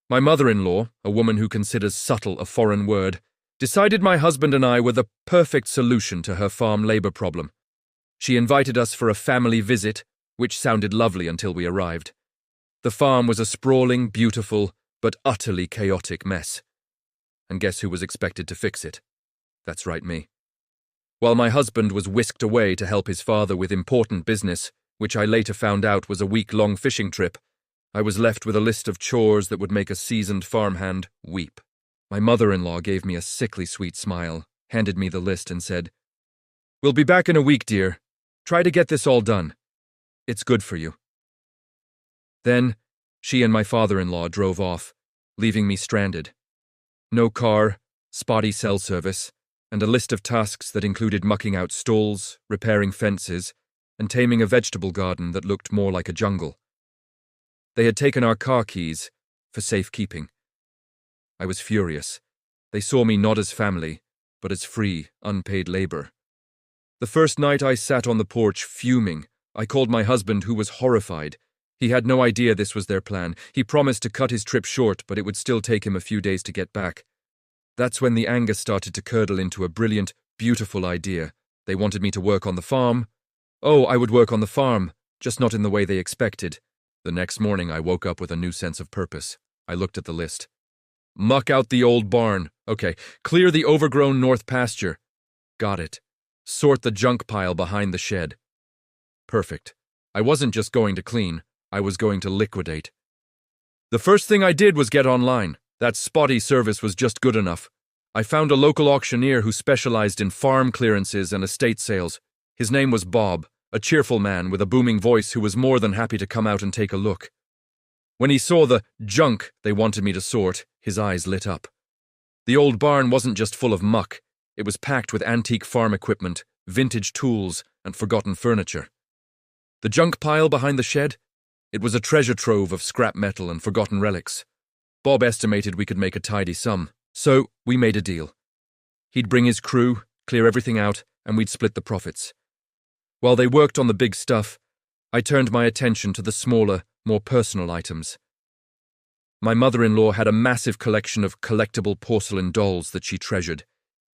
My mother-in-law, a woman who considers subtle a foreign word, decided my husband and I were the perfect solution to her farm labor problem. She invited us for a family visit, which sounded lovely until we arrived. The farm was a sprawling, beautiful, but utterly chaotic mess. And guess who was expected to fix it? That's right, me. While my husband was whisked away to help his father with important business, which I later found out was a week-long fishing trip, I was left with a list of chores that would make a seasoned farmhand weep. My mother-in-law gave me a sickly sweet smile, handed me the list and said, "We'll be back in a week, dear. Try to get this all done. It's good for you." Then, she and my father-in-law drove off, leaving me stranded. No car, spotty cell service, and a list of tasks that included mucking out stalls, repairing fences, and taming a vegetable garden that looked more like a jungle. They had taken our car keys for safekeeping. I was furious. They saw me not as family, but as free, unpaid labor. The first night I sat on the porch fuming. I called my husband, who was horrified. He had no idea this was their plan. He promised to cut his trip short, but it would still take him a few days to get back. That's when the anger started to curdle into a brilliant, beautiful idea. They wanted me to work on the farm. Oh, I would work on the farm, just not in the way they expected. The next morning I woke up with a new sense of purpose. I looked at the list. Muck out the old barn. Okay. Clear the overgrown north pasture. Got it. Sort the junk pile behind the shed. Perfect. I wasn't just going to clean, I was going to liquidate. The first thing I did was get online. That spotty service was just good enough. I found a local auctioneer who specialized in farm clearances and estate sales. His name was Bob, a cheerful man with a booming voice who was more than happy to come out and take a look. When he saw the junk they wanted me to sort, his eyes lit up. The old barn wasn't just full of muck. It was packed with antique farm equipment, vintage tools, and forgotten furniture. The junk pile behind the shed? It was a treasure trove of scrap metal and forgotten relics. Bob estimated we could make a tidy sum, so we made a deal. He'd bring his crew, clear everything out, and we'd split the profits. While they worked on the big stuff, I turned my attention to the smaller, more personal items. My mother-in-law had a massive collection of collectible porcelain dolls that she treasured,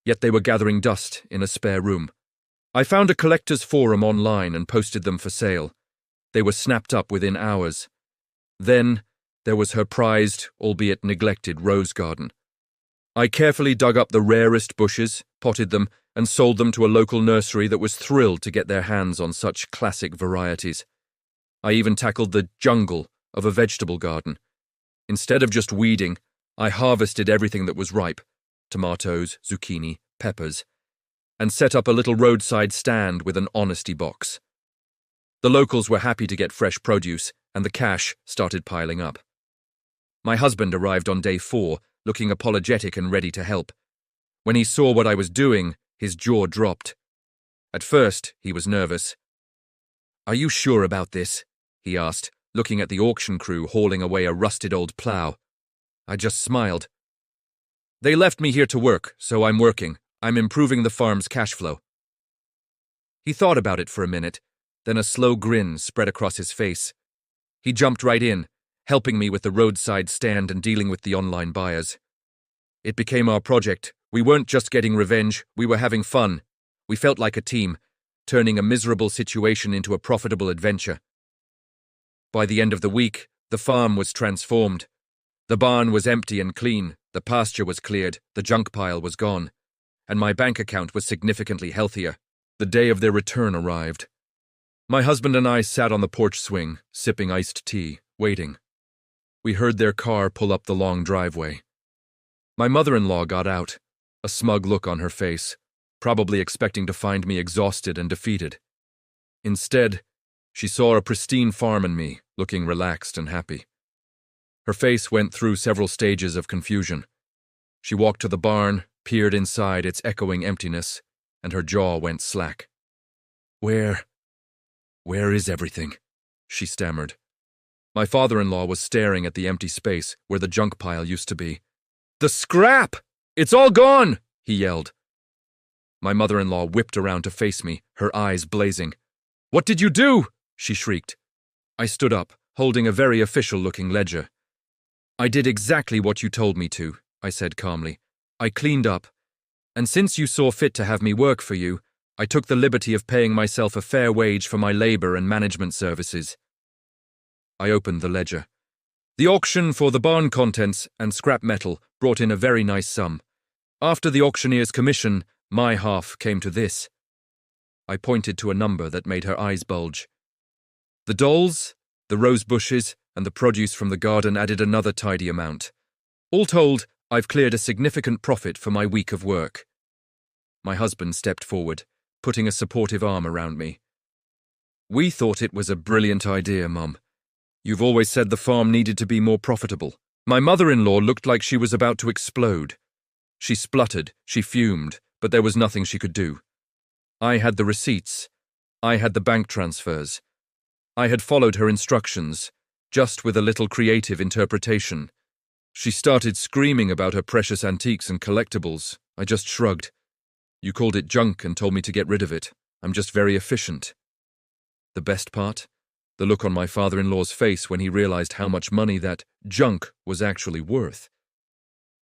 yet they were gathering dust in a spare room. I found a collector's forum online and posted them for sale. They were snapped up within hours. Then, there was her prized, albeit neglected, rose garden. I carefully dug up the rarest bushes, potted them, and sold them to a local nursery that was thrilled to get their hands on such classic varieties. I even tackled the jungle of a vegetable garden. Instead of just weeding, I harvested everything that was ripe, tomatoes, zucchini, peppers, and set up a little roadside stand with an honesty box. The locals were happy to get fresh produce, and the cash started piling up. My husband arrived on day 4, looking apologetic and ready to help. When he saw what I was doing, his jaw dropped. At first, he was nervous. "Are you sure about this?" he asked, looking at the auction crew hauling away a rusted old plow. I just smiled. "They left me here to work, so I'm working. I'm improving the farm's cash flow." He thought about it for a minute, then a slow grin spread across his face. He jumped right in, helping me with the roadside stand and dealing with the online buyers. It became our project. We weren't just getting revenge, we were having fun. We felt like a team, turning a miserable situation into a profitable adventure. By the end of the week, the farm was transformed. The barn was empty and clean, the pasture was cleared, the junk pile was gone, and my bank account was significantly healthier. The day of their return arrived. My husband and I sat on the porch swing, sipping iced tea, waiting. We heard their car pull up the long driveway. My mother-in-law got out, a smug look on her face, probably expecting to find me exhausted and defeated. Instead, she saw a pristine farm and me, looking relaxed and happy. Her face went through several stages of confusion. She walked to the barn, peered inside its echoing emptiness, and her jaw went slack. Where is everything?" she stammered. My father-in-law was staring at the empty space where the junk pile used to be. "The scrap! It's all gone!" he yelled. My mother-in-law whipped around to face me, her eyes blazing. "What did you do?" she shrieked. I stood up, holding a very official-looking ledger. I did exactly what you told me to, I said calmly. I cleaned up. And since you saw fit to have me work for you, I took the liberty of paying myself a fair wage for my labor and management services. I opened the ledger. The auction for the barn contents and scrap metal brought in a very nice sum. After the auctioneer's commission, my half came to this. I pointed to a number that made her eyes bulge. The dolls, the rose bushes, and the produce from the garden added another tidy amount. All told, I've cleared a significant profit for my week of work. My husband stepped forward, putting a supportive arm around me. We thought it was a brilliant idea, Mum. You've always said the farm needed to be more profitable. My mother-in-law looked like she was about to explode. She spluttered, she fumed, but there was nothing she could do. I had the receipts. I had the bank transfers. I had followed her instructions, just with a little creative interpretation. She started screaming about her precious antiques and collectibles. I just shrugged. You called it junk and told me to get rid of it. I'm just very efficient. The best part? The look on my father-in-law's face when he realized how much money that junk was actually worth.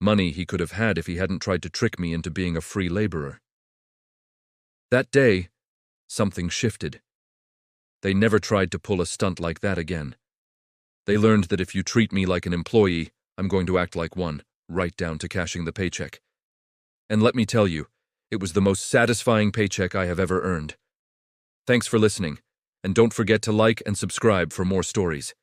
Money he could have had if he hadn't tried to trick me into being a free laborer. That day, something shifted. They never tried to pull a stunt like that again. They learned that if you treat me like an employee, I'm going to act like one, right down to cashing the paycheck. And let me tell you, it was the most satisfying paycheck I have ever earned. Thanks for listening, and don't forget to like and subscribe for more stories.